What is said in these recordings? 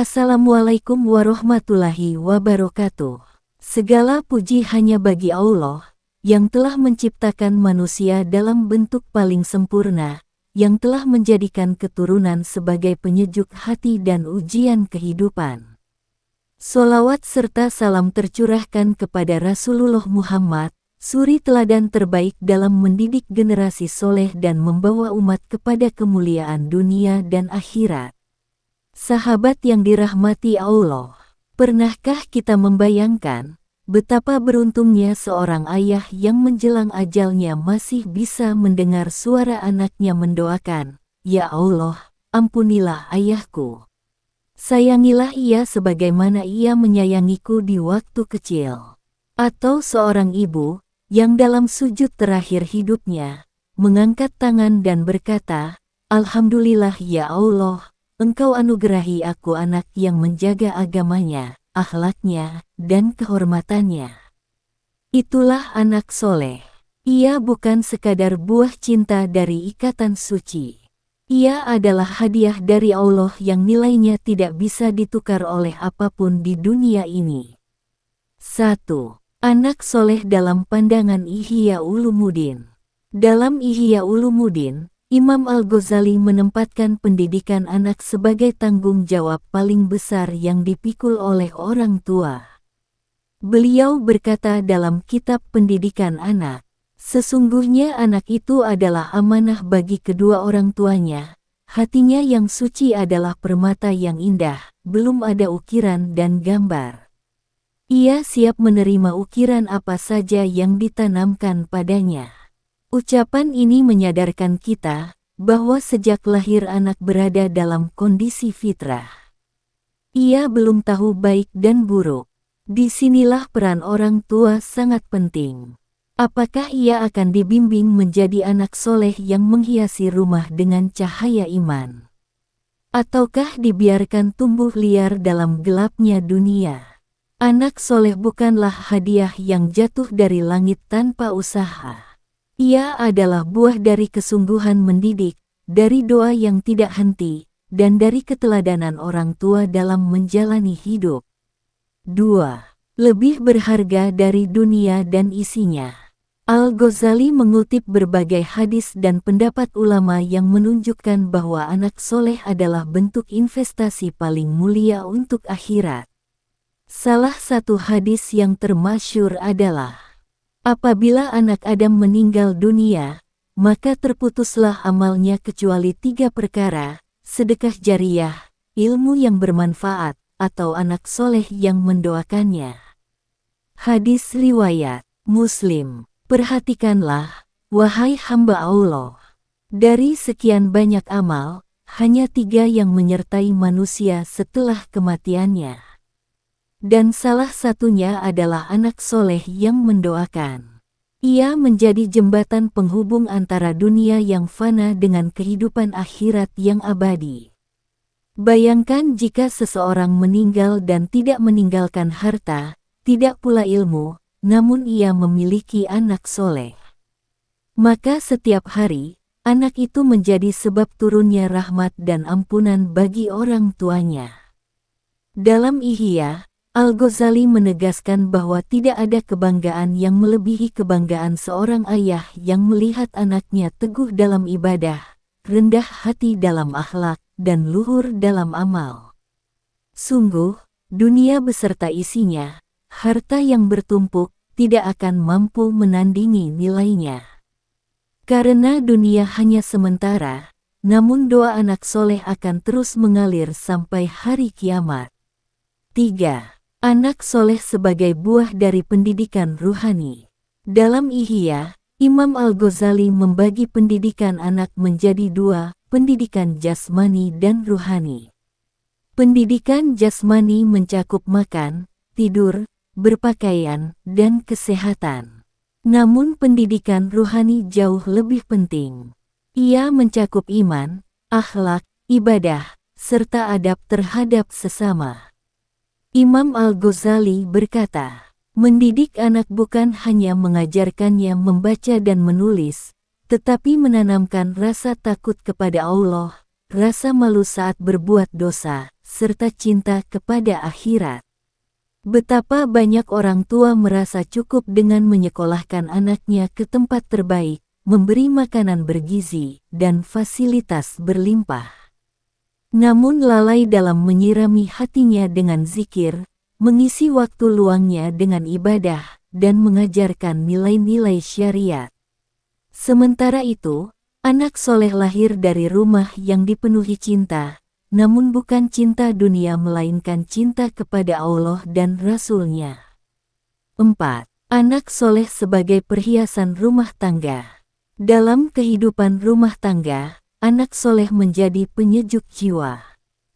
Assalamualaikum warahmatullahi wabarakatuh. Segala puji hanya bagi Allah, yang telah menciptakan manusia dalam bentuk paling sempurna, yang telah menjadikan keturunan sebagai penyejuk hati dan ujian kehidupan. Sholawat serta salam tercurahkan kepada Rasulullah Muhammad, suri teladan terbaik dalam mendidik generasi soleh dan membawa umat kepada kemuliaan dunia dan akhirat. Sahabat yang dirahmati Allah, pernahkah kita membayangkan betapa beruntungnya seorang ayah yang menjelang ajalnya masih bisa mendengar suara anaknya mendoakan, "Ya Allah, ampunilah ayahku. Sayangilah ia sebagaimana ia menyayangiku di waktu kecil." Atau seorang ibu yang dalam sujud terakhir hidupnya mengangkat tangan dan berkata, "Alhamdulillah ya Allah, Engkau anugerahi aku anak yang menjaga agamanya, akhlaknya, dan kehormatannya." Itulah anak soleh. Ia bukan sekadar buah cinta dari ikatan suci. Ia adalah hadiah dari Allah yang nilainya tidak bisa ditukar oleh apapun di dunia ini. 1. Anak soleh dalam pandangan Ihya Ulumuddin. Dalam Ihya Ulumuddin, Imam Al-Ghazali menempatkan pendidikan anak sebagai tanggung jawab paling besar yang dipikul oleh orang tua. Beliau berkata dalam kitab Pendidikan Anak, "Sesungguhnya anak itu adalah amanah bagi kedua orang tuanya. Hatinya yang suci adalah permata yang indah, belum ada ukiran dan gambar. Ia siap menerima ukiran apa saja yang ditanamkan padanya." Ucapan ini menyadarkan kita bahwa sejak lahir anak berada dalam kondisi fitrah. Ia belum tahu baik dan buruk. Disinilah peran orang tua sangat penting. Apakah ia akan dibimbing menjadi anak soleh yang menghiasi rumah dengan cahaya iman? Ataukah dibiarkan tumbuh liar dalam gelapnya dunia? Anak soleh bukanlah hadiah yang jatuh dari langit tanpa usaha. Ia adalah buah dari kesungguhan mendidik, dari doa yang tidak henti, dan dari keteladanan orang tua dalam menjalani hidup. 2. Lebih berharga dari dunia dan isinya. Al-Ghazali mengutip berbagai hadis dan pendapat ulama yang menunjukkan bahwa anak soleh adalah bentuk investasi paling mulia untuk akhirat. Salah satu hadis yang termasyhur adalah, apabila anak Adam meninggal dunia, maka terputuslah amalnya kecuali 3 perkara, sedekah jariyah, ilmu yang bermanfaat, atau anak soleh yang mendoakannya. Hadis riwayat Muslim. Perhatikanlah, wahai hamba Allah. Dari sekian banyak amal, hanya 3 yang menyertai manusia setelah kematiannya. Dan salah satunya adalah anak soleh yang mendoakan. Ia menjadi jembatan penghubung antara dunia yang fana dengan kehidupan akhirat yang abadi. Bayangkan jika seseorang meninggal dan tidak meninggalkan harta, tidak pula ilmu, namun ia memiliki anak soleh. Maka setiap hari, anak itu menjadi sebab turunnya rahmat dan ampunan bagi orang tuanya. Dalam Ihya, Al-Ghazali menegaskan bahwa tidak ada kebanggaan yang melebihi kebanggaan seorang ayah yang melihat anaknya teguh dalam ibadah, rendah hati dalam akhlak, dan luhur dalam amal. Sungguh, dunia beserta isinya, harta yang bertumpuk, tidak akan mampu menandingi nilainya. Karena dunia hanya sementara, namun doa anak soleh akan terus mengalir sampai hari kiamat. 3. Anak soleh sebagai buah dari pendidikan ruhani. Dalam Ihya, Imam Al-Ghazali membagi pendidikan anak menjadi 2, pendidikan jasmani dan ruhani. Pendidikan jasmani mencakup makan, tidur, berpakaian, dan kesehatan. Namun pendidikan ruhani jauh lebih penting. Ia mencakup iman, akhlak, ibadah, serta adab terhadap sesama. Imam Al-Ghazali berkata, mendidik anak bukan hanya mengajarkannya membaca dan menulis, tetapi menanamkan rasa takut kepada Allah, rasa malu saat berbuat dosa, serta cinta kepada akhirat. Betapa banyak orang tua merasa cukup dengan menyekolahkan anaknya ke tempat terbaik, memberi makanan bergizi, dan fasilitas berlimpah. Namun lalai dalam menyirami hatinya dengan zikir, mengisi waktu luangnya dengan ibadah, dan mengajarkan nilai-nilai syariat. Sementara itu, anak soleh lahir dari rumah yang dipenuhi cinta, namun bukan cinta dunia melainkan cinta kepada Allah dan Rasul-Nya. 4. Anak soleh sebagai perhiasan rumah tangga. Dalam kehidupan rumah tangga, anak soleh menjadi penyejuk jiwa.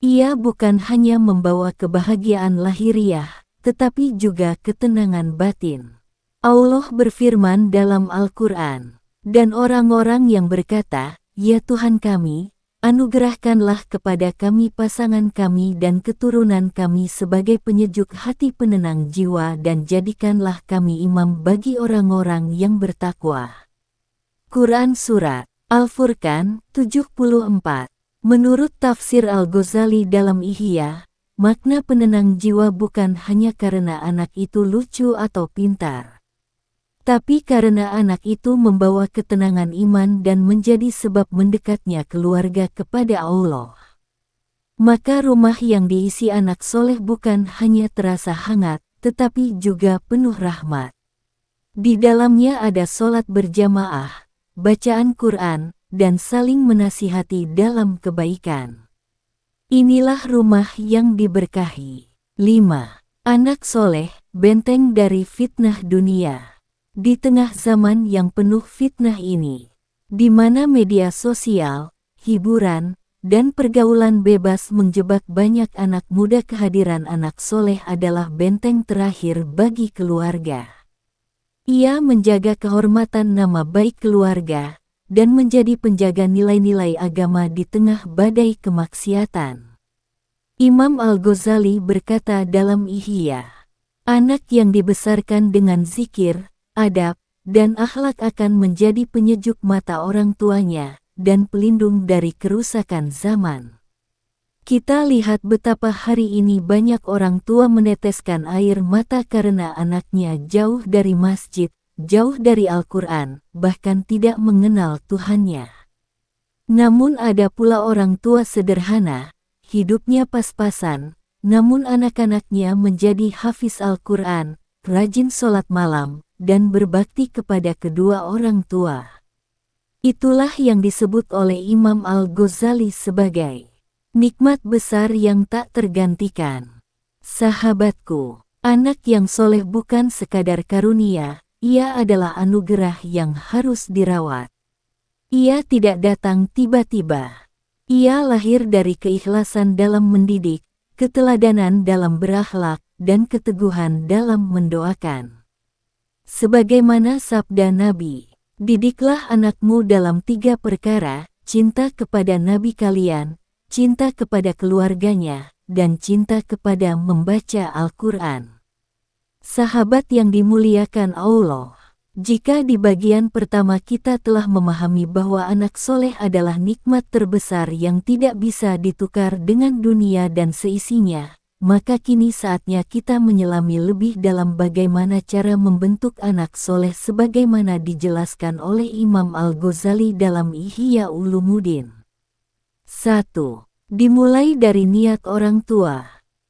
Ia bukan hanya membawa kebahagiaan lahiriah, tetapi juga ketenangan batin. Allah berfirman dalam Al-Quran, "Dan orang-orang yang berkata, 'Ya Tuhan kami, anugerahkanlah kepada kami pasangan kami dan keturunan kami sebagai penyejuk hati penenang jiwa dan jadikanlah kami imam bagi orang-orang yang bertakwa.'" Quran Surat Al-Furqan 74. Menurut tafsir Al-Ghazali dalam Ihya, makna penenang jiwa bukan hanya karena anak itu lucu atau pintar, tapi karena anak itu membawa ketenangan iman dan menjadi sebab mendekatnya keluarga kepada Allah. Maka rumah yang diisi anak soleh bukan hanya terasa hangat, tetapi juga penuh rahmat. Di dalamnya ada sholat berjamaah, bacaan Quran, dan saling menasihati dalam kebaikan. Inilah rumah yang diberkahi. 5. Anak soleh, benteng dari fitnah dunia. Di tengah zaman yang penuh fitnah ini, di mana media sosial, hiburan, dan pergaulan bebas menjebak banyak anak muda, kehadiran anak soleh adalah benteng terakhir bagi keluarga. Ia menjaga kehormatan nama baik keluarga, dan menjadi penjaga nilai-nilai agama di tengah badai kemaksiatan. Imam Al-Ghazali berkata dalam Ihya, "Anak yang dibesarkan dengan zikir, adab, dan akhlak akan menjadi penyejuk mata orang tuanya, dan pelindung dari kerusakan zaman." Kita lihat betapa hari ini banyak orang tua meneteskan air mata karena anaknya jauh dari masjid, jauh dari Al-Quran, bahkan tidak mengenal Tuhannya. Namun ada pula orang tua sederhana, hidupnya pas-pasan, namun anak-anaknya menjadi hafiz Al-Quran, rajin sholat malam, dan berbakti kepada kedua orang tua. Itulah yang disebut oleh Imam Al-Ghazali sebagai nikmat besar yang tak tergantikan. Sahabatku, anak yang soleh bukan sekadar karunia, ia adalah anugerah yang harus dirawat. Ia tidak datang tiba-tiba. Ia lahir dari keikhlasan dalam mendidik, keteladanan dalam berakhlak, dan keteguhan dalam mendoakan. Sebagaimana sabda Nabi, "Didiklah anakmu dalam 3 perkara, cinta kepada Nabi kalian, cinta kepada keluarganya, dan cinta kepada membaca Al-Quran." Sahabat yang dimuliakan Allah, jika di bagian pertama kita telah memahami bahwa anak soleh adalah nikmat terbesar yang tidak bisa ditukar dengan dunia dan seisinya, maka kini saatnya kita menyelami lebih dalam bagaimana cara membentuk anak soleh sebagaimana dijelaskan oleh Imam Al-Ghazali dalam Ihya Ulumuddin. 1. Dimulai dari niat orang tua.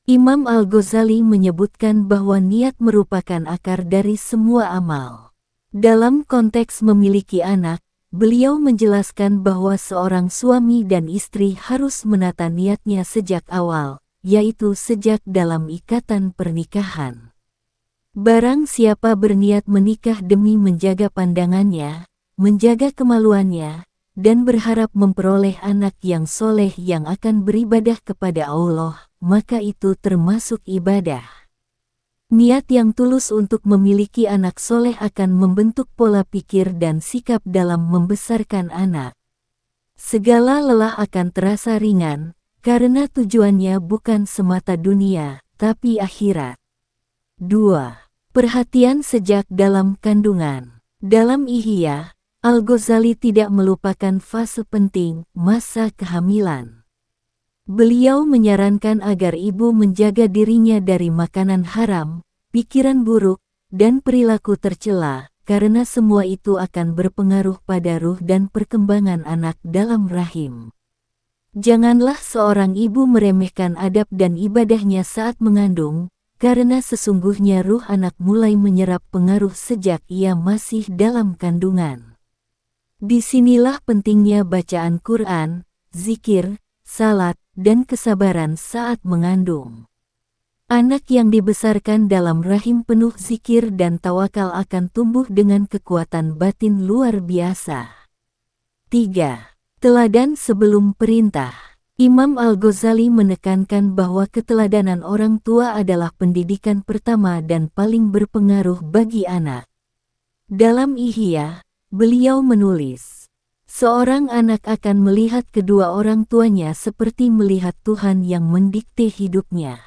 Imam Al-Ghazali menyebutkan bahwa niat merupakan akar dari semua amal. Dalam konteks memiliki anak, beliau menjelaskan bahwa seorang suami dan istri harus menata niatnya sejak awal, yaitu sejak dalam ikatan pernikahan. Barang siapa berniat menikah demi menjaga pandangannya, menjaga kemaluannya, dan berharap memperoleh anak yang soleh yang akan beribadah kepada Allah, maka itu termasuk ibadah. Niat yang tulus untuk memiliki anak soleh akan membentuk pola pikir dan sikap dalam membesarkan anak. Segala lelah akan terasa ringan, karena tujuannya bukan semata dunia, tapi akhirat. 2. Perhatian sejak dalam kandungan. Dalam Ihya, Al-Ghazali tidak melupakan fase penting, masa kehamilan. Beliau menyarankan agar ibu menjaga dirinya dari makanan haram, pikiran buruk, dan perilaku tercela, karena semua itu akan berpengaruh pada ruh dan perkembangan anak dalam rahim. Janganlah seorang ibu meremehkan adab dan ibadahnya saat mengandung, karena sesungguhnya ruh anak mulai menyerap pengaruh sejak ia masih dalam kandungan. Disinilah pentingnya bacaan Quran, zikir, salat, dan kesabaran saat mengandung. Anak yang dibesarkan dalam rahim penuh zikir dan tawakal akan tumbuh dengan kekuatan batin luar biasa. 3. Teladan sebelum perintah. Imam Al-Ghazali menekankan bahwa keteladanan orang tua adalah pendidikan pertama dan paling berpengaruh bagi anak. Dalam Ihya, beliau menulis, seorang anak akan melihat kedua orang tuanya seperti melihat Tuhan yang mendikte hidupnya.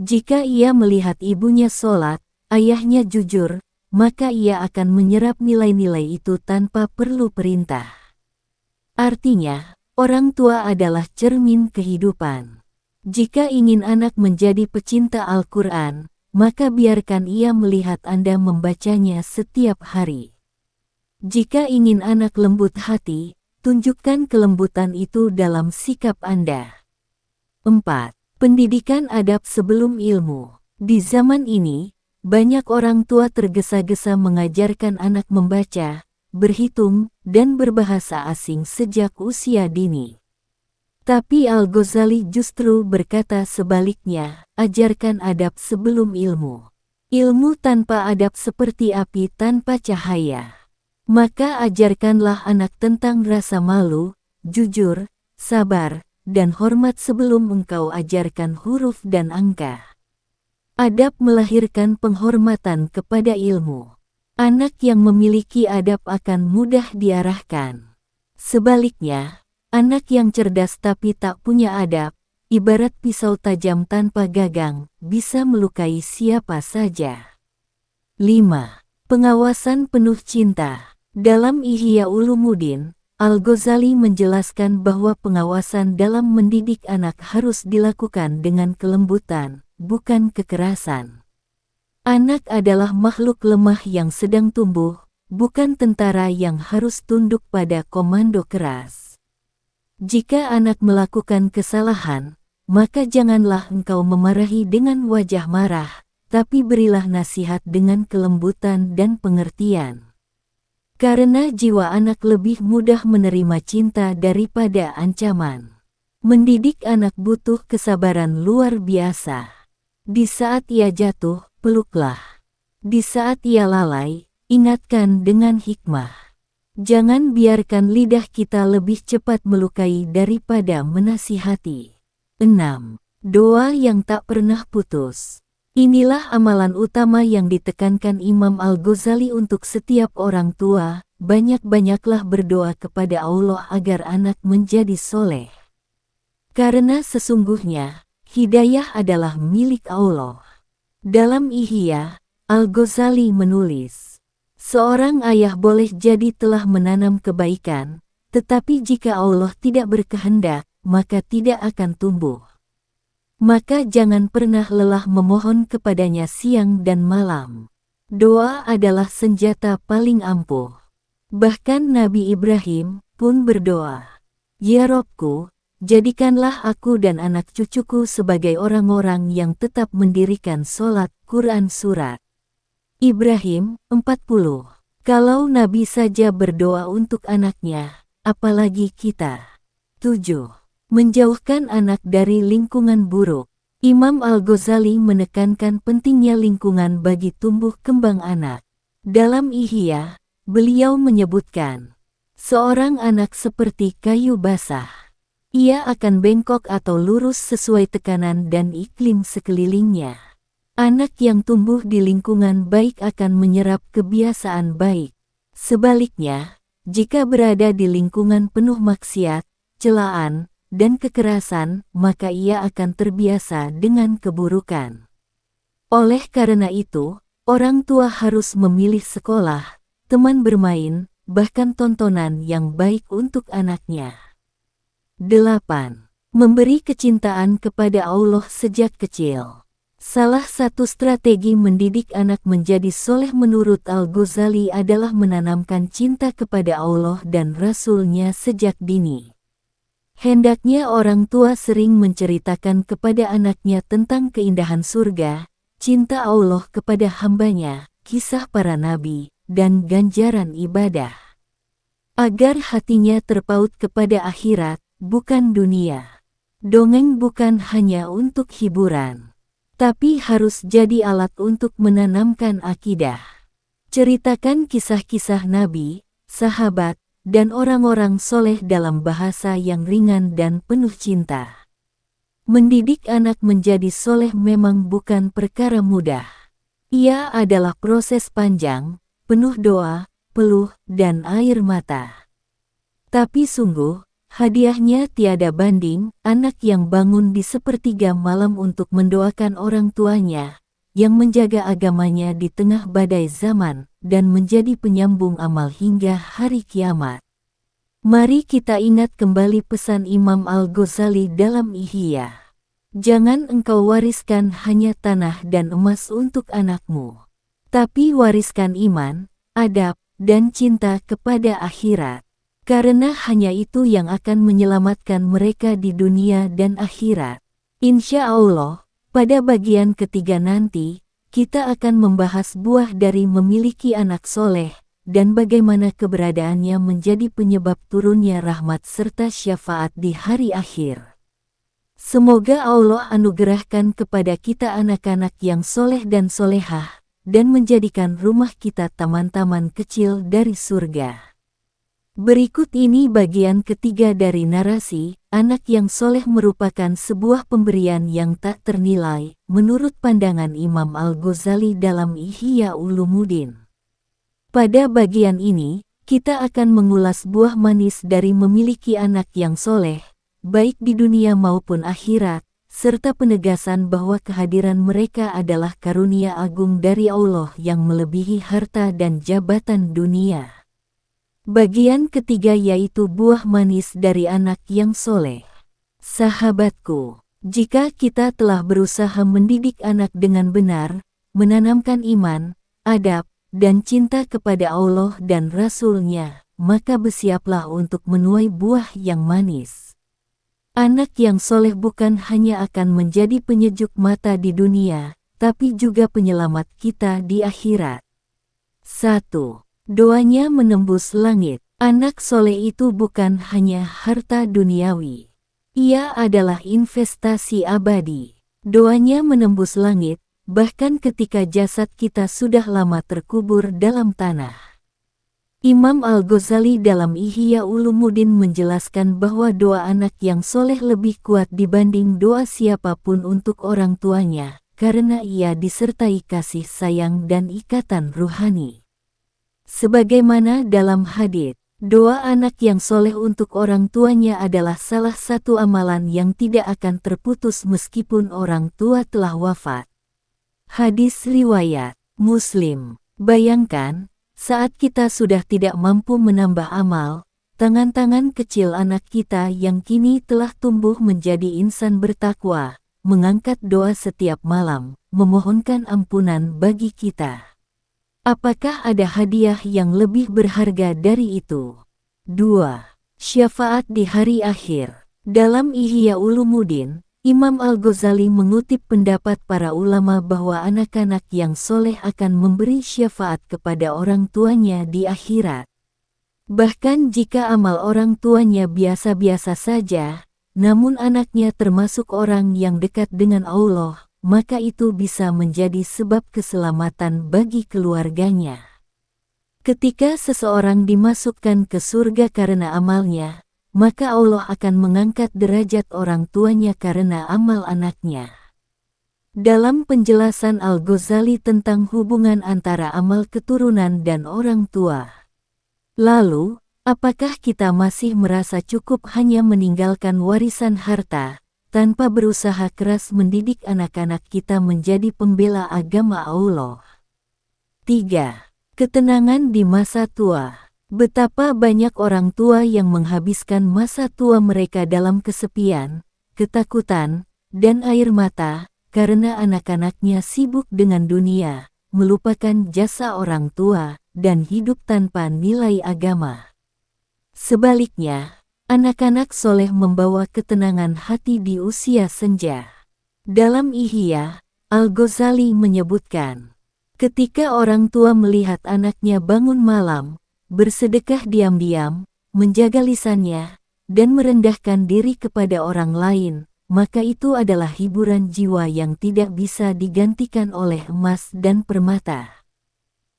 Jika ia melihat ibunya sholat, ayahnya jujur, maka ia akan menyerap nilai-nilai itu tanpa perlu perintah. Artinya, orang tua adalah cermin kehidupan. Jika ingin anak menjadi pecinta Al-Quran, maka biarkan ia melihat Anda membacanya setiap hari. Jika ingin anak lembut hati, tunjukkan kelembutan itu dalam sikap Anda. 4. Pendidikan adab sebelum ilmu. Di zaman ini, banyak orang tua tergesa-gesa mengajarkan anak membaca, berhitung, dan berbahasa asing sejak usia dini. Tapi Al-Ghazali justru berkata sebaliknya, ajarkan adab sebelum ilmu. Ilmu tanpa adab seperti api tanpa cahaya. Maka ajarkanlah anak tentang rasa malu, jujur, sabar, dan hormat sebelum engkau ajarkan huruf dan angka. Adab melahirkan penghormatan kepada ilmu. Anak yang memiliki adab akan mudah diarahkan. Sebaliknya, anak yang cerdas tapi tak punya adab, ibarat pisau tajam tanpa gagang, bisa melukai siapa saja. 5. Pengawasan penuh cinta. Dalam Ihya Ulumuddin, Al-Ghazali menjelaskan bahwa pengawasan dalam mendidik anak harus dilakukan dengan kelembutan, bukan kekerasan. Anak adalah makhluk lemah yang sedang tumbuh, bukan tentara yang harus tunduk pada komando keras. Jika anak melakukan kesalahan, maka janganlah engkau memarahi dengan wajah marah, tapi berilah nasihat dengan kelembutan dan pengertian. Karena jiwa anak lebih mudah menerima cinta daripada ancaman. Mendidik anak butuh kesabaran luar biasa. Di saat ia jatuh, peluklah. Di saat ia lalai, ingatkan dengan hikmah. Jangan biarkan lidah kita lebih cepat melukai daripada menasihati. 6. Doa yang tak pernah putus. Inilah amalan utama yang ditekankan Imam Al-Ghazali untuk setiap orang tua, banyak-banyaklah berdoa kepada Allah agar anak menjadi soleh. Karena sesungguhnya, hidayah adalah milik Allah. Dalam Ihya, Al-Ghazali menulis, seorang ayah boleh jadi telah menanam kebaikan, tetapi jika Allah tidak berkehendak, maka tidak akan tumbuh. Maka jangan pernah lelah memohon kepadanya siang dan malam. Doa adalah senjata paling ampuh. Bahkan Nabi Ibrahim pun berdoa, Ya Robku, jadikanlah aku dan anak cucuku sebagai orang-orang yang tetap mendirikan sholat. Quran Surat Ibrahim 40. Kalau Nabi saja berdoa untuk anaknya, apalagi kita. 7. Menjauhkan anak dari lingkungan buruk. Imam Al-Ghazali menekankan pentingnya lingkungan bagi tumbuh kembang anak. Dalam Ihya, beliau menyebutkan, seorang anak seperti kayu basah. Ia akan bengkok atau lurus sesuai tekanan dan iklim sekelilingnya. Anak yang tumbuh di lingkungan baik akan menyerap kebiasaan baik. Sebaliknya, jika berada di lingkungan penuh maksiat, celaan, dan kekerasan, maka ia akan terbiasa dengan keburukan. Oleh karena itu, orang tua harus memilih sekolah, teman bermain, bahkan tontonan yang baik untuk anaknya. 8. Memberi kecintaan kepada Allah sejak kecil. Salah satu strategi mendidik anak menjadi soleh menurut Al-Ghazali adalah menanamkan cinta kepada Allah dan Rasul-Nya sejak dini. Hendaknya orang tua sering menceritakan kepada anaknya tentang keindahan surga, cinta Allah kepada hambanya, kisah para nabi, dan ganjaran ibadah. Agar hatinya terpaut kepada akhirat, bukan dunia. Dongeng bukan hanya untuk hiburan, tapi harus jadi alat untuk menanamkan akidah. Ceritakan kisah-kisah nabi, sahabat, dan orang-orang soleh dalam bahasa yang ringan dan penuh cinta. Mendidik anak menjadi soleh memang bukan perkara mudah. Ia adalah proses panjang, penuh doa, peluh, dan air mata. Tapi sungguh, hadiahnya tiada banding. Anak yang bangun di sepertiga malam untuk mendoakan orang tuanya, yang menjaga agamanya di tengah badai zaman, dan menjadi penyambung amal hingga hari kiamat. Mari kita ingat kembali pesan Imam Al-Ghazali dalam Ihya. Jangan engkau wariskan hanya tanah dan emas untuk anakmu, tapi wariskan iman, adab, dan cinta kepada akhirat. Karena hanya itu yang akan menyelamatkan mereka di dunia dan akhirat. Insya Allah, pada bagian ketiga nanti, kita akan membahas buah dari memiliki anak soleh, dan bagaimana keberadaannya menjadi penyebab turunnya rahmat serta syafaat di hari akhir. Semoga Allah anugerahkan kepada kita anak-anak yang soleh dan solehah, dan menjadikan rumah kita taman-taman kecil dari surga. Berikut ini bagian ketiga dari narasi, anak yang soleh merupakan sebuah pemberian yang tak ternilai, menurut pandangan Imam Al-Ghazali dalam Ihya Ulumuddin. Pada bagian ini, kita akan mengulas buah manis dari memiliki anak yang soleh, baik di dunia maupun akhirat, serta penegasan bahwa kehadiran mereka adalah karunia agung dari Allah yang melebihi harta dan jabatan dunia. Bagian ketiga yaitu buah manis dari anak yang soleh. Sahabatku, jika kita telah berusaha mendidik anak dengan benar, menanamkan iman, adab, dan cinta kepada Allah dan Rasul-Nya, maka bersiaplah untuk menuai buah yang manis. Anak yang soleh bukan hanya akan menjadi penyejuk mata di dunia, tapi juga penyelamat kita di akhirat. 1. Doanya menembus langit. Anak soleh itu bukan hanya harta duniawi. Ia adalah investasi abadi. Doanya menembus langit, bahkan ketika jasad kita sudah lama terkubur dalam tanah. Imam Al-Ghazali dalam Ihya Ulumuddin menjelaskan bahwa doa anak yang soleh lebih kuat dibanding doa siapapun untuk orang tuanya, karena ia disertai kasih sayang dan ikatan ruhani. Sebagaimana dalam hadits, doa anak yang soleh untuk orang tuanya adalah salah satu amalan yang tidak akan terputus meskipun orang tua telah wafat. Hadis riwayat Muslim. Bayangkan, saat kita sudah tidak mampu menambah amal, tangan-tangan kecil anak kita yang kini telah tumbuh menjadi insan bertakwa, mengangkat doa setiap malam, memohonkan ampunan bagi kita. Apakah ada hadiah yang lebih berharga dari itu? 2. Syafaat di hari akhir. Dalam Ihya Ulumuddin, Imam Al-Ghazali mengutip pendapat para ulama bahwa anak-anak yang soleh akan memberi syafaat kepada orang tuanya di akhirat. Bahkan jika amal orang tuanya biasa-biasa saja, namun anaknya termasuk orang yang dekat dengan Allah, maka itu bisa menjadi sebab keselamatan bagi keluarganya. Ketika seseorang dimasukkan ke surga karena amalnya, maka Allah akan mengangkat derajat orang tuanya karena amal anaknya. Dalam penjelasan Al-Ghazali tentang hubungan antara amal keturunan dan orang tua. Lalu, apakah kita masih merasa cukup hanya meninggalkan warisan harta, tanpa berusaha keras mendidik anak-anak kita menjadi pembela agama Allah? 3. Ketenangan di masa tua. Betapa banyak orang tua yang menghabiskan masa tua mereka dalam kesepian, ketakutan, dan air mata, karena anak-anaknya sibuk dengan dunia, melupakan jasa orang tua, dan hidup tanpa nilai agama. Sebaliknya, anak-anak soleh membawa ketenangan hati di usia senja. Dalam Ihya, Al-Ghazali menyebutkan, ketika orang tua melihat anaknya bangun malam, bersedekah diam-diam, menjaga lisannya, dan merendahkan diri kepada orang lain, maka itu adalah hiburan jiwa yang tidak bisa digantikan oleh emas dan permata.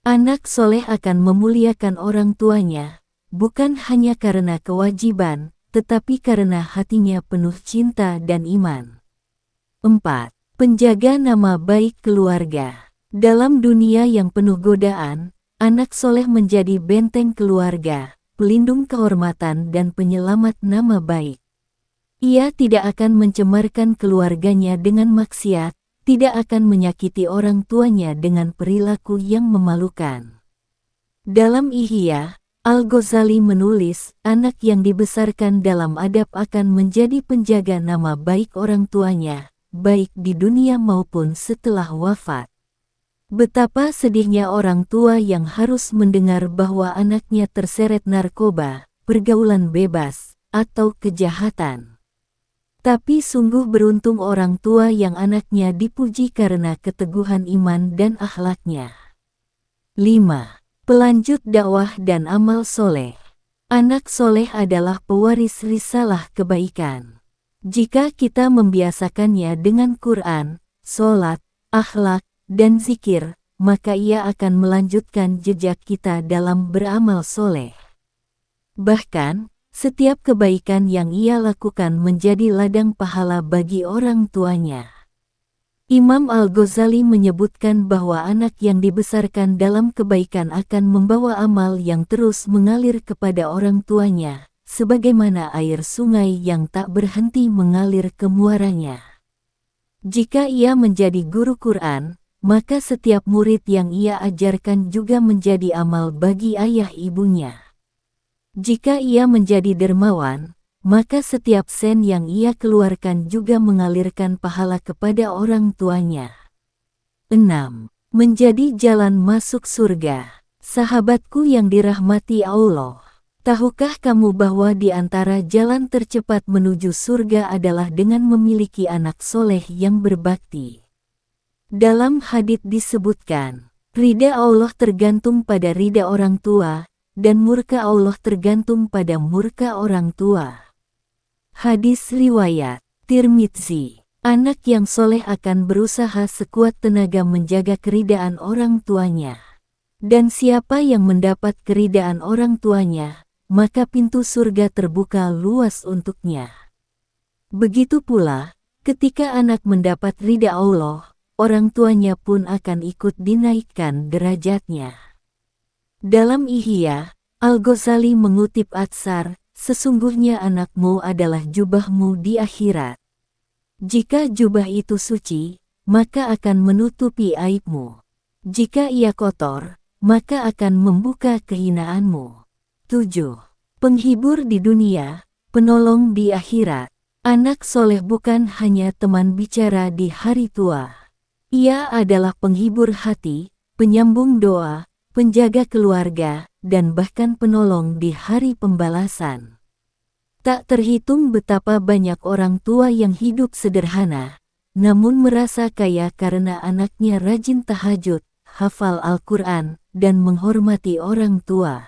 Anak soleh akan memuliakan orang tuanya, bukan hanya karena kewajiban, tetapi karena hatinya penuh cinta dan iman. 4. Penjaga nama baik keluarga. Dalam dunia yang penuh godaan, anak soleh menjadi benteng keluarga, pelindung kehormatan dan penyelamat nama baik. Ia tidak akan mencemarkan keluarganya dengan maksiat, tidak akan menyakiti orang tuanya dengan perilaku yang memalukan. Dalam Ihya, Al-Ghazali menulis, anak yang dibesarkan dalam adab akan menjadi penjaga nama baik orang tuanya, baik di dunia maupun setelah wafat. Betapa sedihnya orang tua yang harus mendengar bahwa anaknya terseret narkoba, pergaulan bebas, atau kejahatan. Tapi sungguh beruntung orang tua yang anaknya dipuji karena keteguhan iman dan akhlaknya. 5. Pelanjut dakwah dan amal soleh. Anak soleh adalah pewaris risalah kebaikan. Jika kita membiasakannya dengan Quran, sholat, akhlak, dan zikir, maka ia akan melanjutkan jejak kita dalam beramal soleh. Bahkan, setiap kebaikan yang ia lakukan menjadi ladang pahala bagi orang tuanya. Imam Al-Ghazali menyebutkan bahwa anak yang dibesarkan dalam kebaikan akan membawa amal yang terus mengalir kepada orang tuanya, sebagaimana air sungai yang tak berhenti mengalir ke muaranya. Jika ia menjadi guru Quran, maka setiap murid yang ia ajarkan juga menjadi amal bagi ayah ibunya. Jika ia menjadi dermawan, maka setiap sen yang ia keluarkan juga mengalirkan pahala kepada orang tuanya. 6. Menjadi jalan masuk surga. Sahabatku yang dirahmati Allah, tahukah kamu bahwa di antara jalan tercepat menuju surga adalah dengan memiliki anak soleh yang berbakti? Dalam hadits disebutkan, ridha Allah tergantung pada ridha orang tua, dan murka Allah tergantung pada murka orang tua. Hadis riwayat Tirmidzi. Anak yang soleh akan berusaha sekuat tenaga menjaga keridaan orang tuanya. Dan siapa yang mendapat keridaan orang tuanya, maka pintu surga terbuka luas untuknya. Begitu pula, ketika anak mendapat ridha Allah, orang tuanya pun akan ikut dinaikkan derajatnya. Dalam Ihya, Al-Ghazali mengutip Atsar, sesungguhnya anakmu adalah jubahmu di akhirat. Jika jubah itu suci, maka akan menutupi aibmu. Jika ia kotor, maka akan membuka kehinaanmu. 7. Penghibur di dunia, penolong di akhirat. Anak soleh bukan hanya teman bicara di hari tua. Ia adalah penghibur hati, penyambung doa, penjaga keluarga, dan bahkan penolong di hari pembalasan. Tak terhitung betapa banyak orang tua yang hidup sederhana, namun merasa kaya karena anaknya rajin tahajud, hafal Al-Quran, dan menghormati orang tua.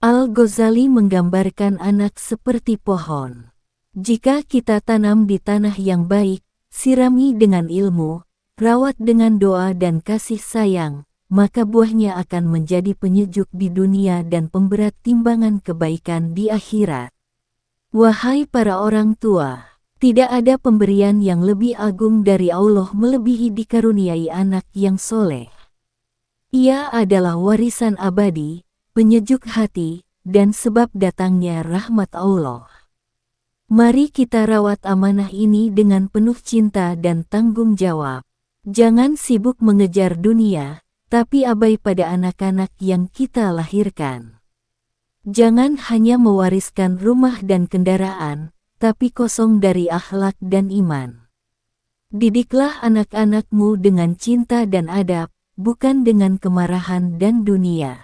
Al-Ghazali menggambarkan anak seperti pohon. Jika kita tanam di tanah yang baik, sirami dengan ilmu, rawat dengan doa dan kasih sayang, maka buahnya akan menjadi penyejuk di dunia dan pemberat timbangan kebaikan di akhirat. Wahai para orang tua, tidak ada pemberian yang lebih agung dari Allah melebihi dikaruniai anak yang soleh. Ia adalah warisan abadi, penyejuk hati, dan sebab datangnya rahmat Allah. Mari kita rawat amanah ini dengan penuh cinta dan tanggung jawab. Jangan sibuk mengejar dunia, tapi abai pada anak-anak yang kita lahirkan. Jangan hanya mewariskan rumah dan kendaraan, tapi kosong dari akhlak dan iman. Didiklah anak-anakmu dengan cinta dan adab, bukan dengan kemarahan dan dunia.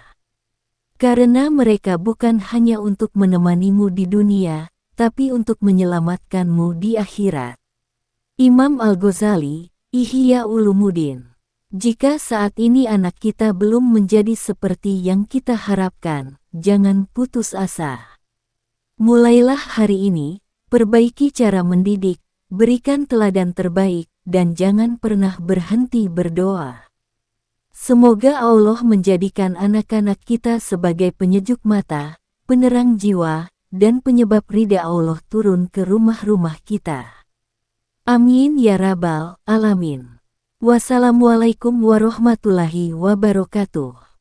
Karena mereka bukan hanya untuk menemanimu di dunia, tapi untuk menyelamatkanmu di akhirat. Imam Al-Ghazali, Ihya Ulumuddin. Jika saat ini anak kita belum menjadi seperti yang kita harapkan, jangan putus asa. Mulailah hari ini, perbaiki cara mendidik, berikan teladan terbaik, dan jangan pernah berhenti berdoa. Semoga Allah menjadikan anak-anak kita sebagai penyejuk mata, penerang jiwa, dan penyebab ridha Allah turun ke rumah-rumah kita. Amin ya rabbal alamin. Wassalamualaikum warahmatullahi wabarakatuh.